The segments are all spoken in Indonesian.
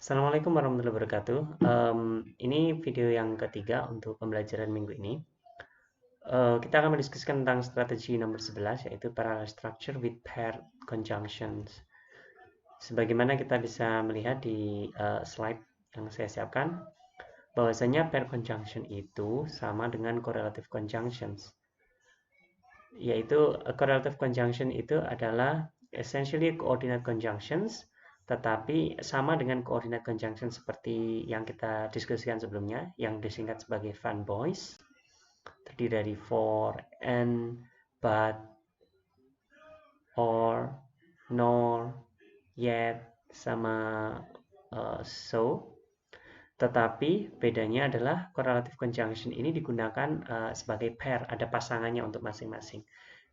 Assalamualaikum warahmatullahi wabarakatuh. Ini video yang ketiga untuk pembelajaran minggu ini. Kita akan mendiskusikan tentang strategi nomor 11, yaitu parallel structure with paired conjunctions. Sebagaimana kita bisa melihat di slide yang saya siapkan, bahwasanya paired conjunction itu sama dengan correlative conjunctions. Yaitu correlative conjunction itu adalah essentially coordinate conjunctions, tetapi sama dengan coordinate conjunction seperti yang kita diskusikan sebelumnya, yang disingkat sebagai Van Boys, terdiri dari for, and, but, or, nor, yet, sama so. Tetapi bedanya adalah correlative conjunction ini digunakan sebagai pair, ada pasangannya untuk masing-masing.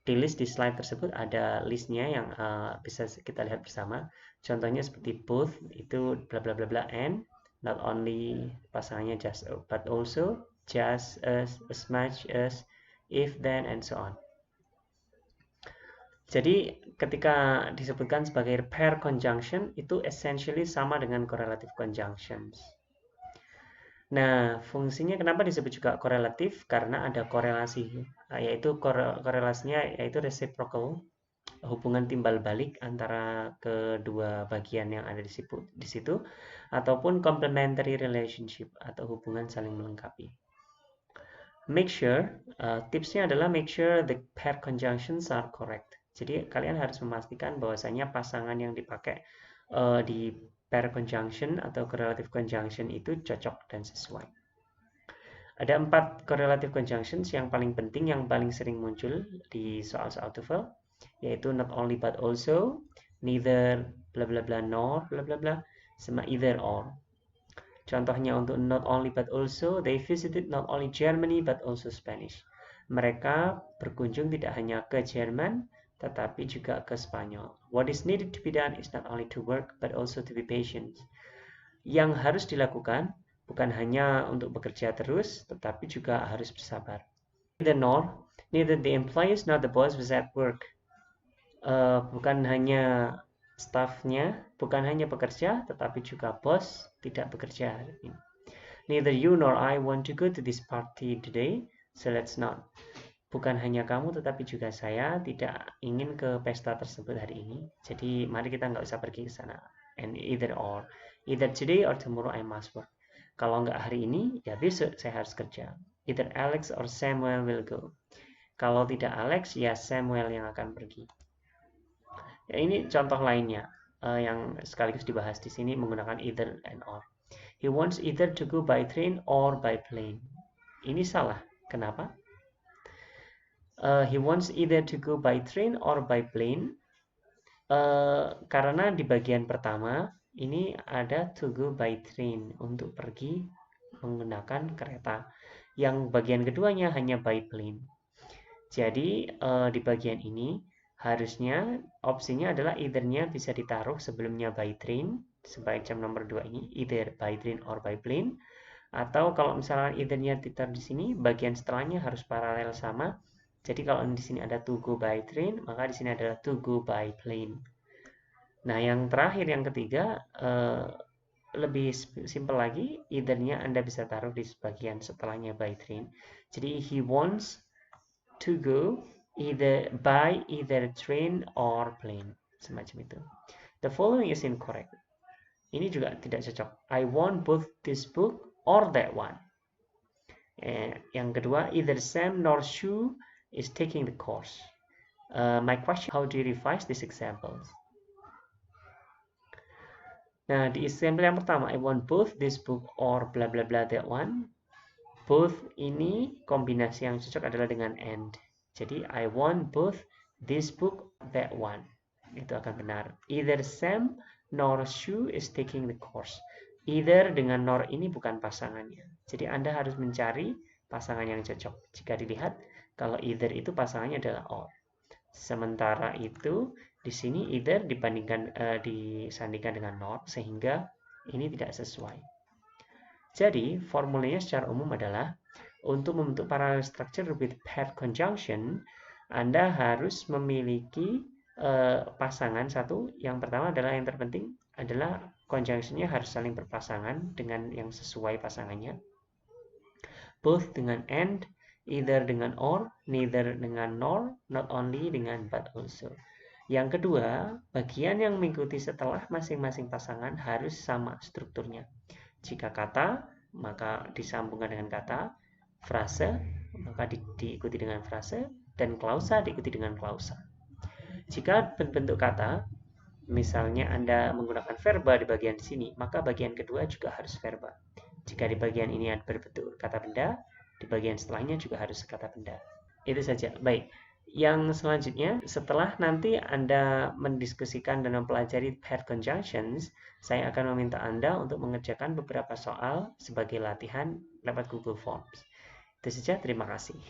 Di list di slide tersebut ada listnya yang bisa kita lihat bersama. Contohnya seperti both, itu bla bla bla bla, and, not only, pasangannya just, but also, just, as much as, if, then, and so on. Jadi ketika disebutkan sebagai pair conjunction, itu essentially sama dengan correlative conjunctions. Nah, fungsinya kenapa disebut juga korelatif? Karena ada korelasi, yaitu korelasinya yaitu reciprocal, hubungan timbal balik antara kedua bagian yang ada di situ, ataupun complementary relationship atau hubungan saling melengkapi. Make sure, tipsnya adalah make sure the pair conjunctions are correct. Jadi kalian harus memastikan bahwasanya pasangan yang dipakai di pair conjunction atau correlative conjunction itu cocok dan sesuai. Ada 4 correlative conjunctions yang paling penting, yang paling sering muncul di soal-soal TOEFL, yaitu not only but also, neither, bla bla bla, nor, bla bla bla, sama either or. Contohnya untuk not only but also, they visited not only Germany but also Spanish. Mereka berkunjung tidak hanya ke Jerman, tetapi juga ke Spanyol. What is needed to be done is not only to work but also to be patient. Yang harus dilakukan bukan hanya untuk bekerja terus, tetapi juga harus bersabar. Neither the employees nor the boss was at work. Bukan hanya staffnya, bukan hanya bekerja, tetapi juga bos tidak bekerja hari ini. Neither you nor I want to go to this party today, so let's not. Bukan hanya kamu, tetapi juga saya tidak ingin ke pesta tersebut hari ini. Jadi mari kita nggak usah pergi ke sana. And either or, either today or tomorrow I must work. Kalau nggak hari ini, ya besok saya harus kerja. Either Alex or Samuel will go. Kalau tidak Alex, ya Samuel yang akan pergi. Ya, ini contoh lainnya yang sekaligus dibahas di sini menggunakan either and or. He wants either to go by train or by plane. Ini salah. Kenapa? He wants either to go by train or by plane. Karena di bagian pertama ini ada to go by train, untuk pergi menggunakan kereta. Yang bagian keduanya hanya by plane. Jadi di bagian ini harusnya opsinya adalah either-nya bisa ditaruh sebelumnya by train, semacam nomor 2 ini, either by train or by plane. Atau kalau misalnya either-nya ditaruh di sini, bagian setelahnya harus paralel sama. Jadi kalau di sini ada to go by train, maka di sini adalah to go by plane. Nah, yang terakhir, yang ketiga, lebih simpel lagi, either-nya Anda bisa taruh di bagian setelahnya by train. Jadi he wants to go by either train or plane, semacam itu. The following is incorrect. Ini juga tidak cocok. I want both this book or that one. Yang kedua, either Sam nor Shu is taking the course. My question, how do you revise these examples? Nah, di example yang pertama, I want both this book or bla bla bla that one. Both ini kombinasi yang cocok adalah dengan and. Jadi I want both this book, that one. Itu akan benar. Either Sam nor Shu is taking the course. Either dengan nor ini bukan pasangannya. Jadi Anda harus mencari pasangan yang cocok. Jika dilihat, kalau either itu pasangannya adalah or. Sementara itu di sini either disandingkan dengan nor, sehingga ini tidak sesuai. Jadi formulanya secara umum adalah, untuk membentuk parallel structure with paired conjunction, Anda harus memiliki pasangan satu. Yang pertama adalah, yang terpenting adalah conjunction-nya harus saling berpasangan dengan yang sesuai pasangannya. Both dengan and, either dengan or, neither dengan nor, not only dengan but also. Yang kedua, bagian yang mengikuti setelah masing-masing pasangan harus sama strukturnya. Jika kata, maka disambungkan dengan kata, frase, maka diikuti dengan frase, dan klausa diikuti dengan klausa. Jika bentuk kata, misalnya Anda menggunakan verba di bagian sini, maka bagian kedua juga harus verba. Jika di bagian ini berbentuk kata benda, di bagian setelahnya juga harus kata benda. Itu saja. Baik. Yang selanjutnya, setelah nanti Anda mendiskusikan dan mempelajari pair conjunctions, saya akan meminta Anda untuk mengerjakan beberapa soal sebagai latihan lewat Google Forms. Itu saja, terima kasih.